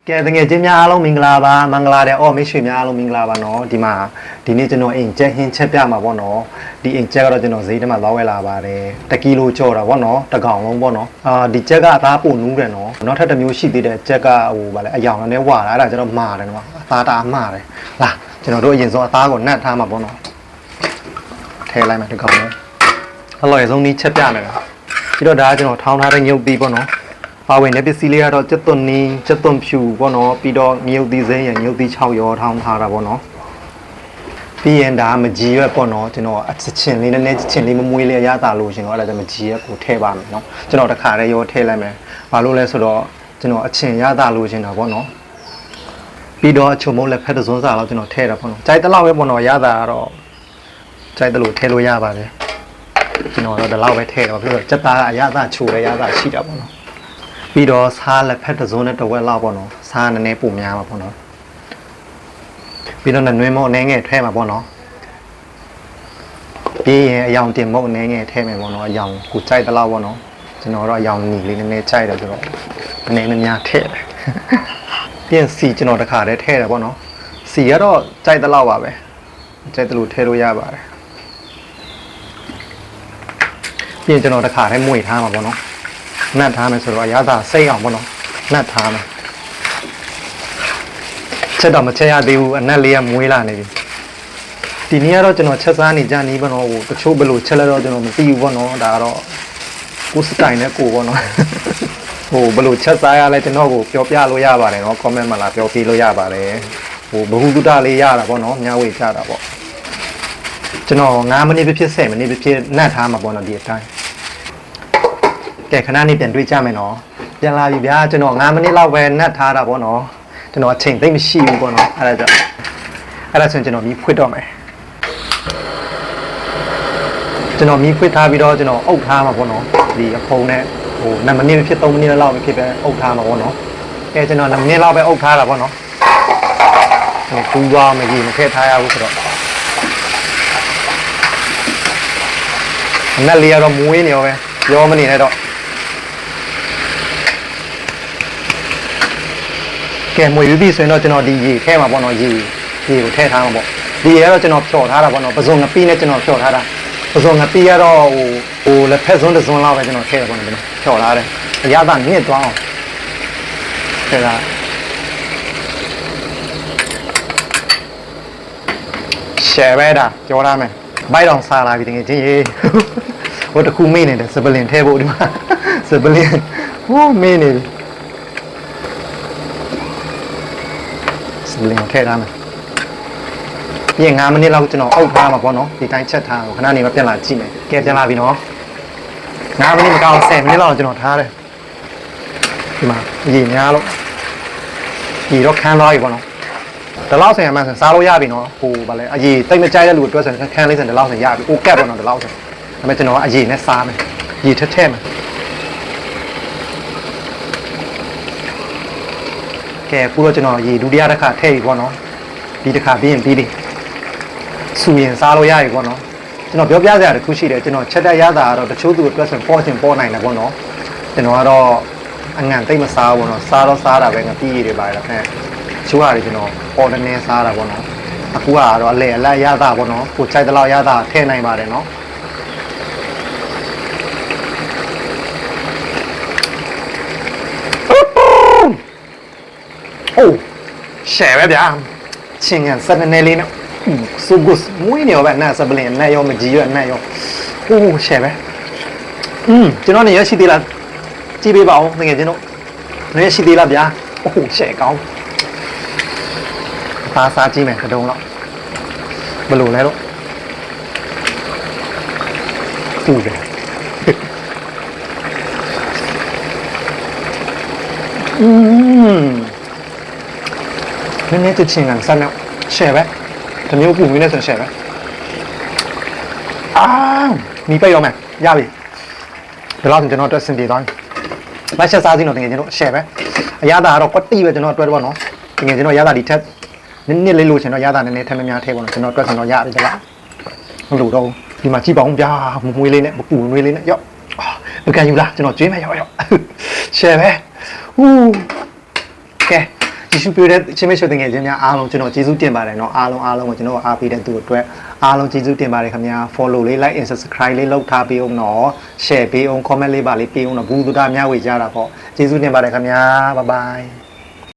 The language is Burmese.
ကဲတကယ်ချင်းများအားလုံးမင်္ဂလာပါမင်္ဂလာတဲ့အော်မိတ်ဆွေများအားလုံးမင်္ဂလာပါနော်ဒီမှာဒီနေ့ကျွန်တော်အိမ်ကျက်ဟင်းချက်ပြမှာပေါ့နော်ဒီအိမ်ကျက်ကတော့ကျွန်တော်ဈေးထဲမှာသွားဝယ်လာပါတယ်1ကီလိုကျော်တာပေါ့နော်တစ်ကောင်လုံးပေါ့နော်ဒီကျက်ကသားပို့နူးတယ်နော်နောက်ထပ်တစ်မျိုးရှိသေးတယ်ကျက်ကဟိုဗာလဲအယောင်နဲ့ဝါတာအဲ့ဒါကျွန်တော်မှားတယ်နော်အသားတာမှားတယ်လာကျွန်တော်တို့အရင်ဆုံးအသားကိုနှက်ထားမှာပေါ့နော်ထည့်လိုက်မယ်တစ်ကောင်လုံးအလော်ရဆုံးนี้ချက်ပြမယ်ပြီးတော့ဒါကကျွန်တော်ထောင်းထားတဲ့ညုတ်သီးပေါ့နော်ပါဝင်တဲ့ပစ္စည်းလေးကတော့ကျက်သွန်နီကျက်သွန်ဖြူပေါ့နော်ပြီးတော့မြုပ်သီးစိမ်းရမြုပ်သီး6ရောထောင်းထားတာပေါ့နော်ပြီးရင်ဒါမကြီးရွက်ပေါ့နော်ကျွန်တော်အချင်းလေးနည်းနည်းချင်းလေးမမွေးလေးရတာလို့ရှင်တော့အဲ့ဒါကြောင့်မကြီးရွက်ကိုထည့်ပါမယ်နော်ကျွန်တော်တခါတည်းရောထည့်လိုက်မယ်ဘာလို့လဲဆိုတော့ကျွန်တော်အချင်းရတာလို့ရှင်တာပေါ့နော်ပြီးတော့ချုံမုံလက်ဖက်တစ်စုံစားတော့ကျွန်တော်ထည့်တာပေါ့နော်ကြိုက်တလောက်ပဲပေါ့နော်ရတာကတော့ကြိုက်တယ်လို့ထည့်လို့ရပါတယ်ကျွန်တော်တော့ဒီလောက်ပဲထည့်တော့ပြီးတော့စက်သားကအရသာချိုတယ်ရတာရှိတာပေါ့နော်ပြီးတော့စားလက်ဖက်တစ်စုံနဲ့တစ်ဝက်လောက်ပေါ့နော်စားနည်းနည်းပုံများမှာပေါ့နော်ပြီးတော့နွေးမုံအနေငယ်ထဲမှာပေါ့နော်ပြီးရင်အယောင်တင်မုံအနေငယ်ထဲမှာပေါ့နော်အယောင်ကိုကြိုက်တလောက်ပေါ့နော်ကျွန်တော်တော့အယောင်နီလေးနည်းနည်းကြိုက်တယ်ဆိုတော့အနေနဲ့များထည့်တယ်ပြီးရင်စီကျွန်တော်တစ်ခါတည်းထည့်တယ်ပေါ့နော်စီကတော့ကြိုက်တလောက်ပါပဲကြိုက်တယ်လို့ထည့်လို့ရပါတယ်ပြီးရင်ကျွန်တော်တစ်ခါတည်းမွေထားမှာပေါ့နော်နတ်ထားမယ်ဆိုတော့ရသာစိတ်အောင်ပေါ့နော်နတ်ထားမယ်ချက်တော့မချက်ရသေးဘူးအနက်လေးကမွေးလာနေပြီဒီနေ့ကတော့ကျွန်တော်ချက်စားနေကြနေပေါ့နော်ဟိုတချို့ဘယ်လိုချက်လဲတော့ကျွန်တော်မသိဘူးပေါ့နော်ဒါကတော့ကိုစတိုင်နဲ့ကိုပေါ့နော်ဟိုဘယ်လိုချက်စားရလဲကျွန်တော်ကိုပြောပြလို့ရပါတယ်နော် comment မှာလာပြောပြလို့ရပါတယ်ဟိုဘဟုတုတလေးရတာပေါ့နော်ညဝေချတာပေါ့ကျွန်တော်9မိနစ်ဖြစ်10မိနစ်ဖြစ်နတ်ထားမှာပေါ့နော်ဒီအတိုင်းကဲခဏနေပြန်တွေ့ကြမယ်နော်ပြန်လာပြီဗျာကျွန်တော်9မိနစ်လောက်ပဲနှက်ထားတာပေါ့နော်ကျွန်တော်အချိန်သိမ့်မရှိဘူးပေါ့နော်အဲ့ဒါဆိုကျွန်တော်မီးဖွင့်တော့မယ်ကျွန်တော်မီးဖွင့်ထားပြီးတော့ကျွန်တော်အုပ်ထားမှာပေါ့နော်ဒီအဖုံနဲ့ဟို2မိနစ်ဖြစ်3မိနစ်လောက်ဖြစ်ပဲအုပ်ထားမှာပေါ့နော်ကဲကျွန်တော်2မိနစ်လောက်ပဲအုပ်ထားတာပေါ့နော်ဟိုကူးသွားမကြီးမထည့်ထားရဘူးဆိုတော့အနက်လေးကတော့မွေးနေရောပဲရောမနေနဲ့တော့ကဲမွေယူပြီးဆိုရင်တော့ကျွန်တော်ဒီရေထဲမှာပေါ့နော်ရေကိုထည့်ထားမှာပေါ့ဒီရေကတော့ကျွန်တော်ဖြော်ထားတာပေါ့နော်ပစုံငပိနဲ့ကျွန်တော်ဖြော်ထားတာပစုံငပိကတော့ဟိုလက်ဖက်စွန်းတစ်စွန်းလောက်ပဲကျွန်တော်ထည့်ရပေါ့နော်ကျွန်တော်ဖြော်ထားတယ်အရသာမြင့်သွားအောင်ထည့်တာရှယ်ပဲတာပြောထားမယ်ဘိုက်တော်စားလာပြီတကယ်ချင်းရေဟိုတခုမေ့နေတယ်စပလင်ထဲဖို့ဒီမှာစပလင်ဟိုမေ့နေပြီစပလင်ကိုထည့်ထားမယ်ပြီးရင်9မိနစ်လောက်ကျွန်တော်အုပ်ထားမှာပေါ့နော်ဒီတိုင်းချက်ထားခဏနေမှပြန်လာကြည့်မယ်ကဲပြန်လာပြီနော်9မိနစ်မကောင်း10မိနစ်လောက်ကျွန်တော်ထားတယ်ဒီမှာရေများလို့ဒီတော့ခန်းသွားပြီပေါ့နော်ဒီလောက်ဆိုရင်မှစားလို့ရပြီနော်ဟိုဗာလဲအရေတိတ်မကြိုက်တဲ့လူအတွက်ဆိုရင်ခန်းလေးဆိုရင်ဒီလောက်ဆိုရပြီကိုကက်ပေါ့နော်ဒီလောက်ဆိုဒါပေမဲ့ကျွန်တော်ကအရေနဲ့စားမယ်ရေထက်မယ်ကဲအခုတော့ကျွန်တော်ရေဒုတိယတစ်ခါထည့်ပြီပေါ့နော်ဒီတစ်ခါပြီးရင်ပြီးပြီစူရင်စားလို့ရပြီပေါ့နော်ကျွန်တော်ပြောပြစရာတခုရှိတယ်ကျွန်တော်ချက်တက်ရတာကတော့တချို့သူအတွက်ဆိုပေါ်ချင်ပေါ်နိုင်တယ်ပေါ့နော်ကျွန်တော်ကတော့အငံတိတ်မစားဘူးပေါ့နော်စားတော့စားတာပဲငါပြီးရည်ပါတော့အဲချိုးရတယ်ကျွန်တော်ပေါ်နေနေစားတာပေါ့နော်အခုကတော့အလဲအလိုက်ရတာပေါ့နော်ကိုချိုက်တဲ့လောက်ရတာထည့်နိုင်ပါတယ်နော်โอ้แฉပဲဗျာချင်းကန်စက်နေလေးနဲ့ဆိုဂုစ်မွေးနေရောပဲနားစပလင်နဲ့ရောမကြီးရောနဲ့ရောဟိုးแฉပဲကျွန်တော်နေရရှိသေးလားကြည့်ပေးပါဦးတကယ်ကျွန်တော်နေရရှိသေးလားဗျာโอ้โหแฉကောင်းပါစားကြည့်မယ်တုံးတော့ဘယ်လိုလဲတော့ဟုတ်တယ်နည်းနည်းချင်းကန်စမ်းတော့ရှယ်ပဲတမျိုးပူမင်းနဲ့ဆိုရှယ်ပဲမီးပိတ်ရောမယ်ရပြီဒီလောက်ကျွန်တော်အတွက်စင်ပြေသွားပြီမချက်စားစီတော့တကယ်ကျွန်တော်ရှယ်ပဲအရသာကတော့ကွက်တိပဲကျွန်တော်အတွက်တော့နော်တကယ်ကျွန်တော်ရသာဒီထက်နည်းနည်းလေးလို့ရှင်တော့ရသာနည်းနည်းထက်များထည့်ပါတော့ကျွန်တော်အတွက်ဆိုတော့ရတယ်ကြလားမလို့တော့ဒီမှာကြည့်ပါဦးဗျာမွေးလေးနဲ့မပူမွေးလေးနဲ့ရော့မကန်ယူလားကျွန်တော်ကျွေးမယ်ရော့ရှယ်ပဲဟူးကဲ ဒီရှုပေးတဲ့ချင်းမရှိတဲ့ငယ်ချင်းများအားလုံးကျွန်တော်ကျေးဇူးတင်ပါတယ်เนาะအားလုံးကိုကျွန်တော်အားပေးတဲ့သူအတွက်အားလုံးကျေးဇူးတင်ပါတယ်ခင်ဗျာ follow လေး like and subscribe လေးလုပ်ထားပေးအောင်เนาะ share ပေးအောင် comment လေးပါလေးပေးအောင်เนาะဘူးတူတာမျှဝေကြတာပေါ့ကျေးဇူးတင်ပါတယ်ခင်ဗျာ bye bye